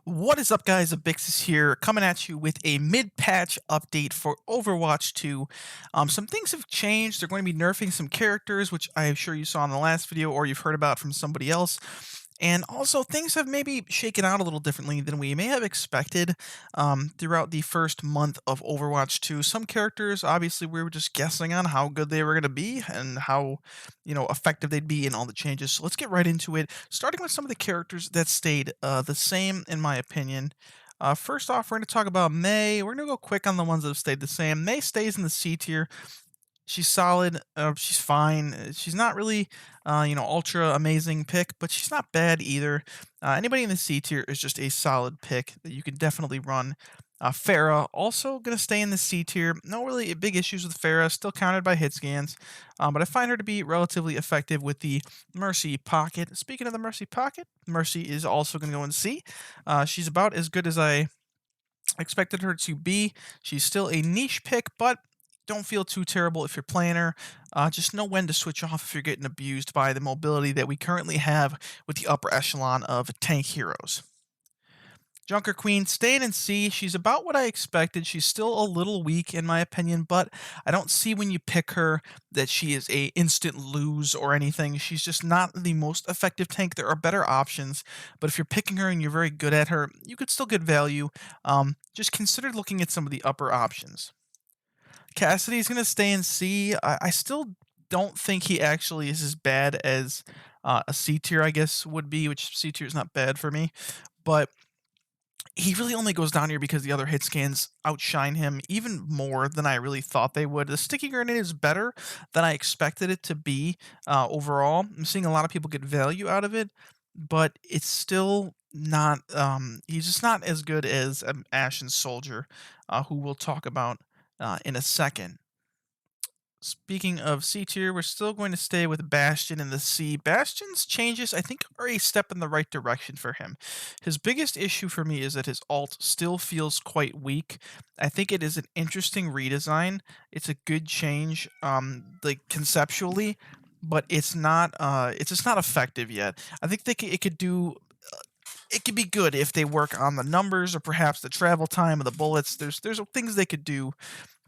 What is up, guys? Abixis here, coming at you with a mid-patch update for Overwatch 2. Some things have changed. They're going to be nerfing some characters, which I'm sure you saw in the last video or you've heard about from somebody else. And also, things have maybe shaken out a little differently than we may have expected throughout the first month of Overwatch 2. Some characters, obviously, we were just guessing on how good they were going to be and how, effective they'd be in all the changes. So let's get right into it, starting with some of the characters that stayed the same, in my opinion. First off, we're going to talk about Mei. We're going to go quick on the ones that have stayed the same. Mei stays in the C tier. She's solid. She's fine. She's not really, ultra amazing pick, but she's not bad either. Anybody in the C tier is just a solid pick that you can definitely run. Farah also gonna stay in the C tier. No really big issues with Farah. Still counted by hit scans, but I find her to be relatively effective with the Mercy Pocket. Speaking of the Mercy Pocket, Mercy is also gonna go in C. She's about as good as I expected her to be. She's still a niche pick, but don't feel too terrible if you're playing her. Just know when to switch off if you're getting abused by the mobility that we currently have with the upper echelon of tank heroes. Junker Queen staying in C. She's about what I expected. She's still a little weak in my opinion, but I don't see when you pick her that she is a instant lose or anything. She's just not the most effective tank. There are better options, but if you're picking her and you're very good at her, you could still get value. Just consider looking at some of the upper options. Cassidy's gonna stay in C. I still don't think he actually is as bad as a C tier, I guess, would be, which C tier is not bad for me, but he really only goes down here because the other hit scans outshine him even more than I really thought they would. The sticky grenade is better than I expected it to be overall. I'm seeing a lot of people get value out of it, but it's still not. He's just not as good as Ashen Soldier, who we'll talk about in a second. Speaking of C tier, we're still going to stay with Bastion in the C. Bastion's changes, I think, are a step in the right direction for him. His biggest issue for me is that his ult still feels quite weak. I think it is an interesting redesign. It's a good change, like conceptually, but it's not. It's just not effective yet. I think it could do. It could be good if they work on the numbers or perhaps the travel time of the bullets. There's things they could do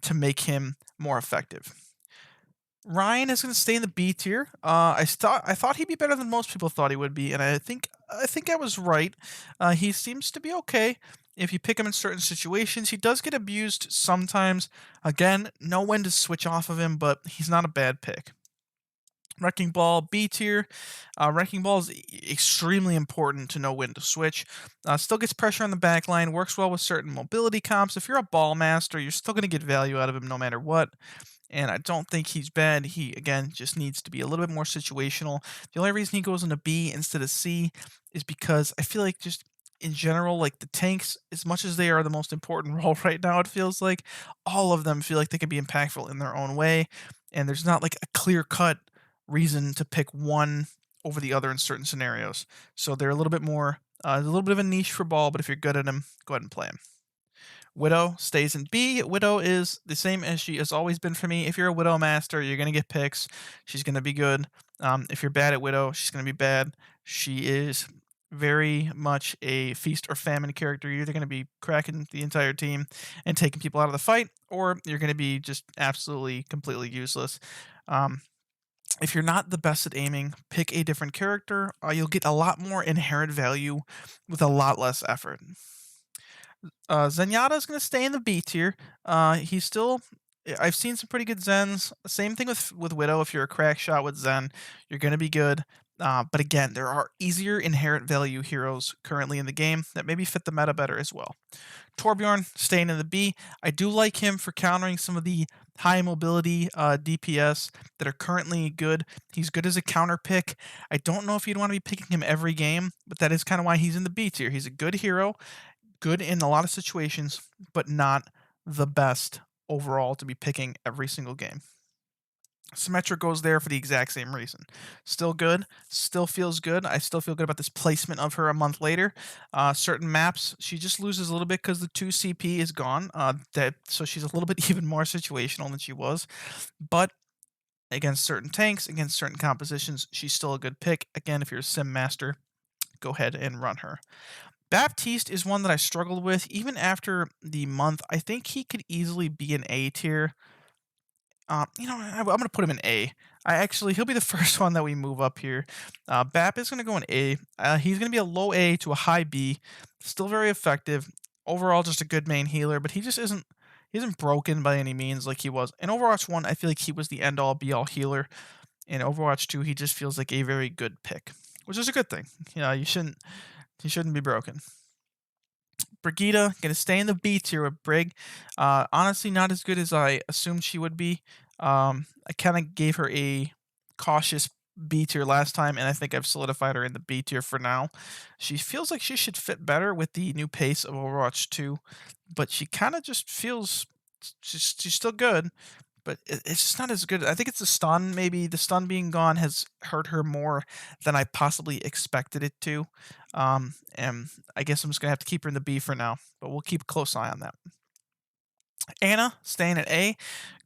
to make him more effective. Ryan is going to stay in the B tier. I thought he'd be better than most people thought he would be, and I think I was right. He seems to be okay if you pick him in certain situations. He does get abused sometimes. Again, know when to switch off of him, but he's not a bad pick. Wrecking Ball B tier. Wrecking Ball is extremely important to know when to switch. Still gets pressure on the back line. Works well with certain mobility comps. If you're a ball master, you're still going to get value out of him no matter what, and I don't think he's bad. He, again, just needs to be a little bit more situational. The only reason he goes into B instead of C is because I feel like just in general, like the tanks, as much as they are the most important role right now, it feels like all of them feel like they can be impactful in their own way, and there's not like a clear cut reason to pick one over the other in certain scenarios. So they're a little bit more, a little bit of a niche for ball, but if you're good at them, go ahead and play them. Widow stays in B. Widow is the same as she has always been for me. If you're a Widow master, you're going to get picks. She's going to be good. If you're bad at Widow, she's going to be bad. She is very much a feast or famine character. You're either going to be cracking the entire team and taking people out of the fight, or you're going to be just absolutely, completely useless. Um, if you're not the best at aiming, pick a different character. You'll get a lot more inherent value with a lot less effort. Zenyatta is going to stay in the B tier. He's still. I've seen some pretty good Zens. Same thing with Widow. If you're a crack shot with Zen, you're going to be good. But again, there are easier inherent value heroes currently in the game that maybe fit the meta better as well. Torbjorn staying in the B. I do like him for countering some of the high mobility DPS that are currently good. He's good as a counter pick. I don't know if you'd want to be picking him every game, but that is kind of why he's in the B tier. He's a good hero, good in a lot of situations, but not the best overall to be picking every single game. Symmetra goes there for the exact same reason. Still good, still feels good. I still feel good about this placement of her a month later. Certain maps, she just loses a little bit because the 2 CP is gone. So she's a little bit even more situational than she was. But against certain tanks, against certain compositions, she's still a good pick. Again, if you're a sim master, go ahead and run her. Baptiste is one that I struggled with even after the month. I think he could easily be an A tier. I'm gonna put him in A. He'll be the first one that we move up here. Bap is gonna go in A. He's gonna be a low A to a high B. Still very effective. Overall, just a good main healer, but he just isn't. He isn't broken by any means like he was in Overwatch 1. I feel like he was the end all be all healer. In Overwatch 2, he just feels like a very good pick, which is a good thing. He shouldn't be broken. Brigida gonna stay in the B tier with Brig. Honestly, not as good as I assumed she would be. I kind of gave her a cautious B tier last time, and I think I've solidified her in the B tier for now. She feels like she should fit better with the new pace of Overwatch 2, but she kind of just feels she's still good, but it's just not as good. I think it's the stun. Maybe the stun being gone has hurt her more than I possibly expected it to. And I guess I'm just gonna have to keep her in the B for now, but we'll keep a close eye on that. Anna staying at A.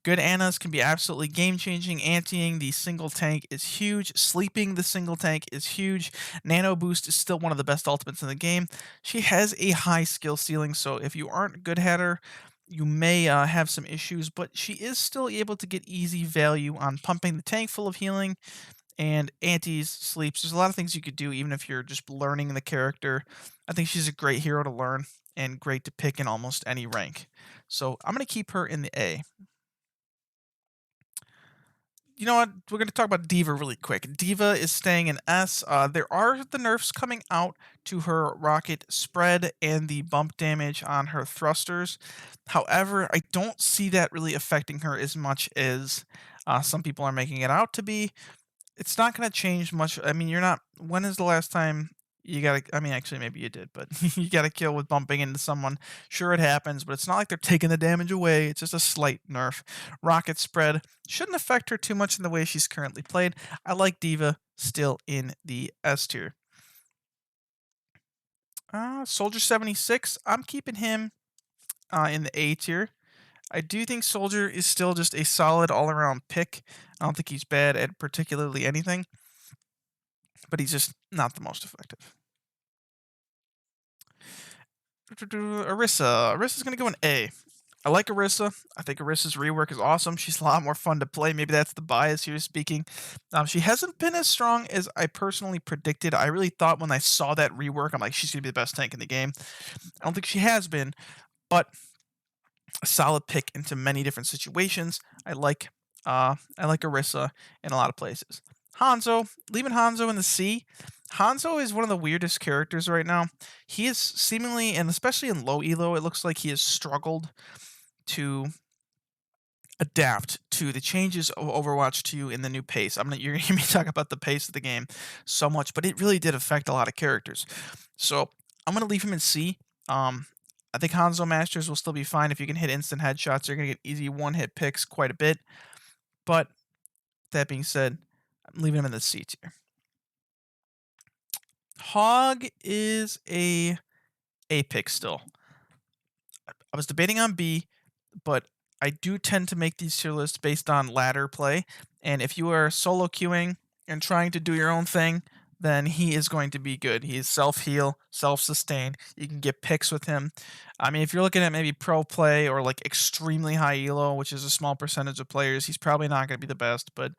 Good Annas can be absolutely game changing. Anteing the single tank is huge. Sleeping the single tank is huge. Nano Boost is still one of the best ultimates in the game. She has a high skill ceiling, so if you aren't good at her, you may have some issues, but she is still able to get easy value on pumping the tank full of healing and antes, sleeps. There's a lot of things you could do even if you're just learning the character. I think she's a great hero to learn and great to pick in almost any rank. So I'm going to keep her in the A. You know what? We're going to talk about Diva really quick. Diva is staying in S. There are the nerfs coming out to her rocket spread and the bump damage on her thrusters. However, I don't see that really affecting her as much as some people are making it out to be. It's not gonna change much. I mean, you're not when is the last time you got I mean, actually, maybe you did, but you got a kill with bumping into someone. Sure, it happens, but it's not like they're taking the damage away. It's just a slight nerf. Rocket spread shouldn't affect her too much in the way she's currently played. I like Diva still in the S tier. Soldier 76, I'm keeping him in the A tier. I do think Soldier is still just a solid all-around pick. I don't think he's bad at particularly anything, but he's just not the most effective. Orisa. Orisa's going to go in A. I like Orisa. I think Orisa's rework is awesome. She's a lot more fun to play. Maybe that's the bias here speaking. She hasn't been as strong as I personally predicted. I really thought when I saw that rework, I'm like, she's going to be the best tank in the game. I don't think she has been, but a solid pick into many different situations. I like Orisa in a lot of places. Hanzo, leaving Hanzo in the C. Hanzo is one of the weirdest characters right now. He is seemingly, and especially in low elo, it looks like he has struggled to adapt to the changes of Overwatch 2 in the new pace. You're gonna hear me talk about the pace of the game so much, but it really did affect a lot of characters. So I'm gonna leave him in C. I think Hanzo Masters will still be fine if you can hit instant headshots. You're gonna get easy one-hit picks quite a bit. But that being said, I'm leaving him in the C tier. Hog is a pick still. I was debating on B, but I do tend to make these tier lists based on ladder play. And if you are solo queuing and trying to do your own thing, then he is going to be good. He is self-heal, self-sustain. You can get picks with him. I mean, if you're looking at maybe pro play or like extremely high elo, which is a small percentage of players, he's probably not going to be the best. But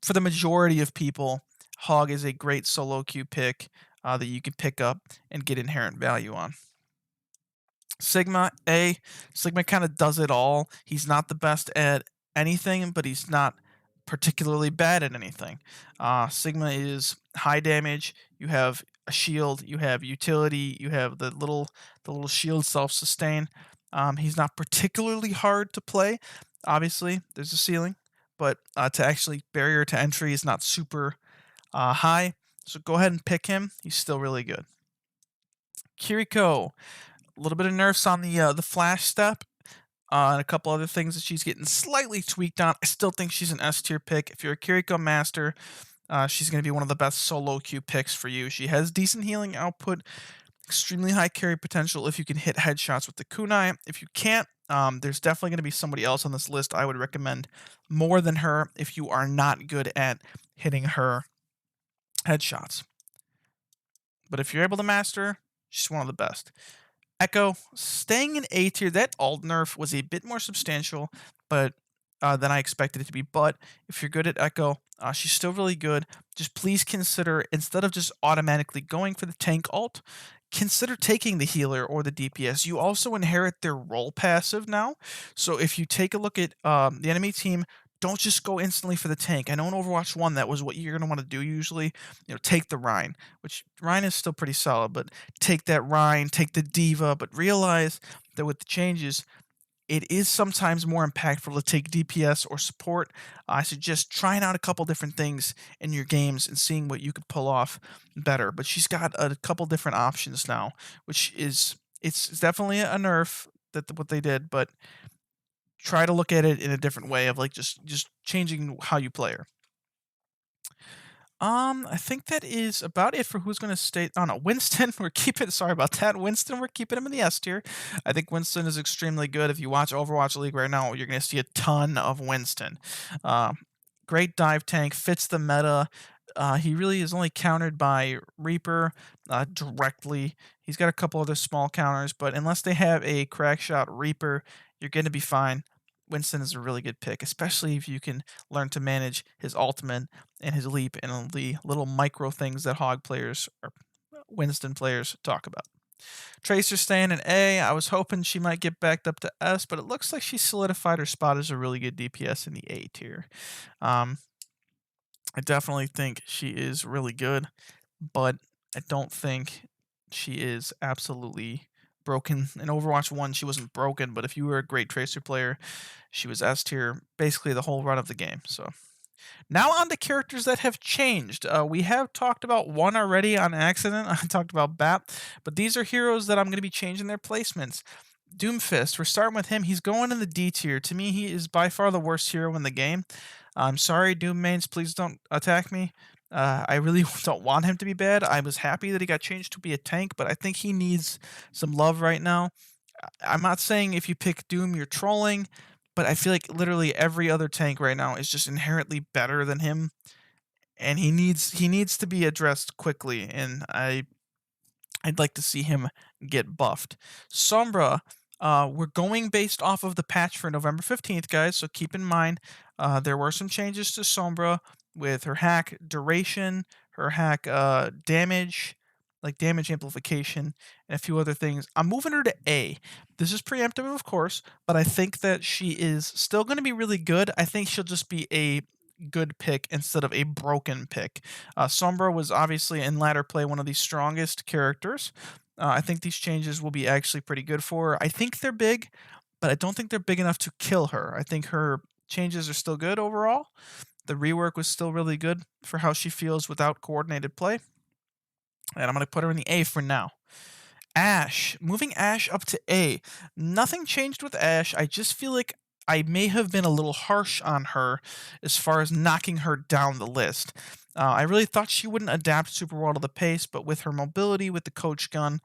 for the majority of people, Hog is a great solo queue pick that you can pick up and get inherent value on. Sigma A. Sigma kind of does it all. He's not the best at anything, but he's not particularly bad at anything. Sigma is high damage. You have a shield. You have utility. You have the little shield self sustain. He's not particularly hard to play. Obviously, there's a ceiling, but to actually barrier to entry is not super high. So go ahead and pick him. He's still really good. Kiriko, a little bit of nerfs on the flash step, and a couple other things that she's getting slightly tweaked on. I still think she's an S tier pick. If you're a Kiriko master, she's going to be one of the best solo queue picks for you. She has decent healing output, extremely high carry potential if you can hit headshots with the kunai. If you can't, there's definitely going to be somebody else on this list I would recommend more than her if you are not good at hitting her headshots. But if you're able to master, She's one of the best. Echo, staying in A tier. That alt nerf was a bit more substantial, but than I expected it to be. But if you're good at Echo, she's still really good. Just please consider, instead of just automatically going for the tank alt, consider taking the healer or the DPS. You also inherit their role passive now. So if you take a look at the enemy team, don't just go instantly for the tank. I know in Overwatch 1 that was what you're going to want to do usually. Take the Rhine, which Rhine is still pretty solid, but take that Rhine, take the Diva, but realize that with the changes, it is sometimes more impactful to take DPS or support. I suggest trying out a couple different things in your games and seeing what you could pull off better. But she's got a couple different options now, which is it's definitely a nerf that what they did, but try to look at it in a different way of like just changing how you play her. I think that is about it for who's going to stay. Oh no, Winston. We're keeping. Sorry about that, Winston. We're keeping him in the S tier. I think Winston is extremely good. If you watch Overwatch League right now, you're going to see a ton of Winston. Uh, Great dive tank, fits the meta. He really is only countered by Reaper directly. He's got a couple other small counters, but unless they have a crack shot Reaper, you're going to be fine. Winston is a really good pick, especially if you can learn to manage his ultimate and his leap and the little micro things that Hog players or Winston players talk about. Tracer staying in A. I was hoping she might get backed up to S, but it looks like she solidified her spot as a really good DPS in the A tier. Um, I definitely think she is really good, but I don't think she is absolutely broken. In Overwatch 1, she wasn't broken, but if you were a great Tracer player, she was S tier basically the whole run of the game. So now on to characters that have changed. We have talked about one already on accident. I talked about Bat, but these are heroes that I'm going to be changing their placements. Doomfist, we're starting with him. He's going in the D tier. To me, he is by far the worst hero in the game. I'm sorry, Doom mains, please don't attack me. I really don't want him to be bad. I was happy that he got changed to be a tank, but I think he needs some love right now. I'm not saying if you pick Doom, you're trolling, but I feel like literally every other tank right now is just inherently better than him, and he needs to be addressed quickly. And I'd like to see him get buffed. Sombra, we're going based off of the patch for November 15th, guys, so keep in mind there were some changes to Sombra with her hack duration, her hack damage, like damage amplification, and a few other things. I'm moving her to A. This is preemptive, of course, but I think that she is still going to be really good. I think she'll just be a good pick instead of a broken pick. Sombra was obviously in ladder play one of the strongest characters. I think these changes will be actually pretty good for her. I think they're big, but I don't think they're big enough to kill her. I think her changes are still good overall. The rework was still really good for how she feels without coordinated play. And I'm going to put her in the A for now. Ash, moving Ash up to A. Nothing changed with Ash. I just feel like I may have been a little harsh on her as far as knocking her down the list. I really thought she wouldn't adapt super well to the pace, but with her mobility, with the coach gun,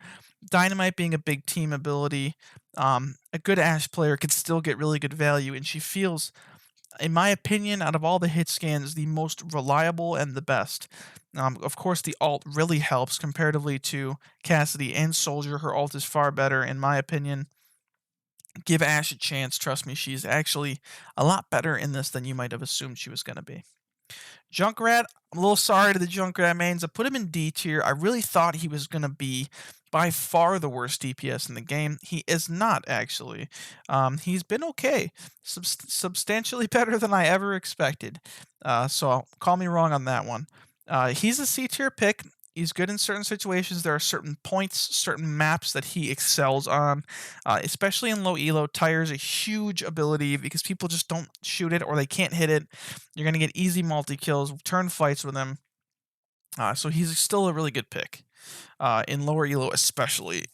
Dynamite being a big team ability, a good Ash player could still get really good value, and she feels, in my opinion, out of all the hit scans, the most reliable and the best. Of course, the alt really helps comparatively to Cassidy and Soldier. Her alt is far better, in my opinion. Give Ash a chance. Trust me, she's actually a lot better in this than you might have assumed she was going to be. Junkrat, I'm a little sorry to the Junkrat mains. I put him in D tier. I really thought he was going to be by far the worst DPS in the game. He is not, actually. He's been okay. Substantially better than I ever expected. So call me wrong on that one. He's a C tier pick. He's good in certain situations. There are certain points, certain maps that he excels on, especially in low elo. Tire is a huge ability because people just don't shoot it or they can't hit it. You're going to get easy multi kills, turn fights with him. So he's still a really good pick in lower elo, especially.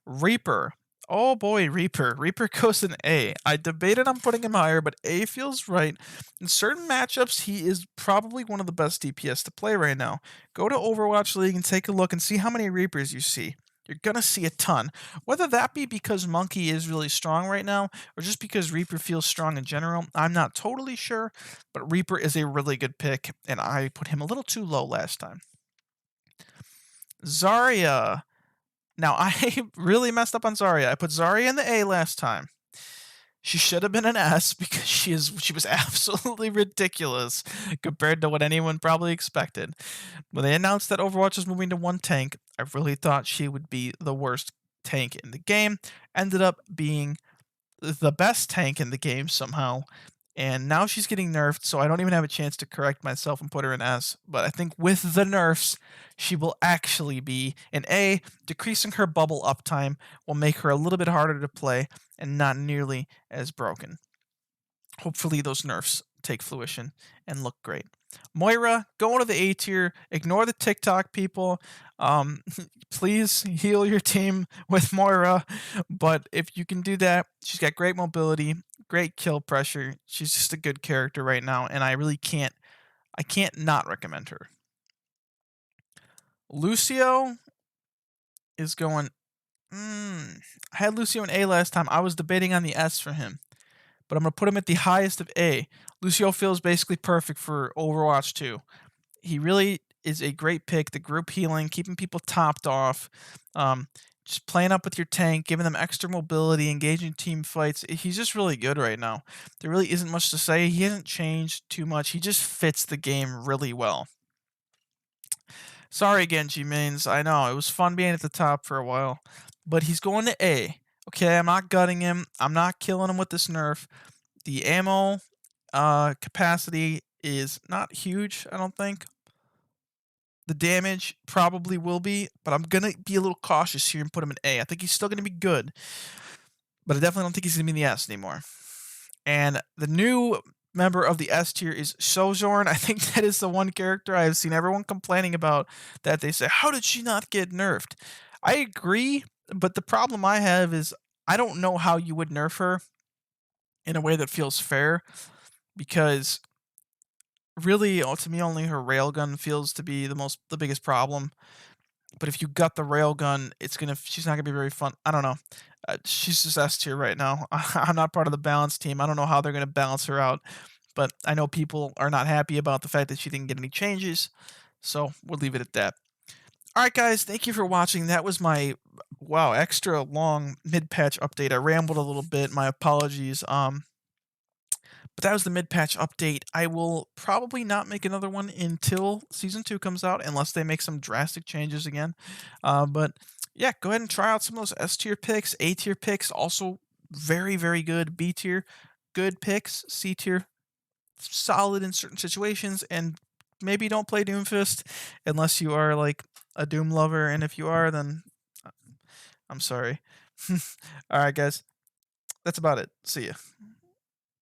Reaper. Oh boy, Reaper. Reaper goes in A. I debated on putting him higher, but A feels right. In certain matchups, he is probably one of the best DPS to play right now. Go to Overwatch League and take a look and see how many Reapers you see. You're going to see a ton. Whether that be because Monkey is really strong right now, or just because Reaper feels strong in general, I'm not totally sure, but Reaper is a really good pick, and I put him a little too low last time. Zarya. Now, I really messed up on Zarya. I put Zarya in the A last time. She should have been an S because she was absolutely ridiculous compared to what anyone probably expected. When they announced that Overwatch was moving to one tank, I really thought she would be the worst tank in the game. Ended up being the best tank in the game somehow. And now she's getting nerfed, so I don't even have a chance to correct myself and put her in S. But I think with the nerfs, she will actually be an A. Decreasing her bubble uptime will make her a little bit harder to play and not nearly as broken. Hopefully, those nerfs take fruition and look great. Moira, go to the A tier. Ignore the TikTok people. Um, please heal your team with Moira. But if you can do that, she's got great mobility, great kill pressure. She's just a good character right now, and I really can't. I can't not recommend her. Lucio is going. I had Lucio in A last time. I was debating on the S for him, but I'm gonna put him at the highest of A. Lucio feels basically perfect for Overwatch 2. He really is a great pick. The group healing, keeping people topped off, um, just playing up with your tank, giving them extra mobility, engaging team fights. He's just really good right now. There really isn't much to say. He hasn't changed too much. He just fits the game really well. Sorry again, G mains. I know it was fun being at the top for a while, but he's going to A. Okay, I'm not gutting him. I'm not killing him with this nerf. The ammo capacity is not huge, I don't think. The damage probably will be, but I'm going to be a little cautious here and put him in A. I think he's still going to be good, but I definitely don't think he's going to be in the S anymore. And the new member of the S tier is Sojourn. I think that is the one character I have seen everyone complaining about that they say, how did she not get nerfed? I agree, but the problem I have is I don't know how you would nerf her in a way that feels fair because really, to me, only her railgun feels to be the biggest problem. But if you gut the railgun, she's not gonna be very fun. I don't know. She's just S tier right now. I'm not part of the balance team. I don't know how they're gonna balance her out, but I know people are not happy about the fact that she didn't get any changes. So we'll leave it at that. All right, guys, thank you for watching. That was my extra long mid patch update. I rambled a little bit. My apologies. But that was the mid-patch update. I will probably not make another one until Season 2 comes out, unless they make some drastic changes again. But yeah, go ahead and try out some of those S-tier picks, A-tier picks, also very, very good. B-tier, good picks. C-tier, solid in certain situations. And maybe don't play Doomfist unless you are like a Doom lover. And if you are, then I'm sorry. All right, guys. That's about it. See ya.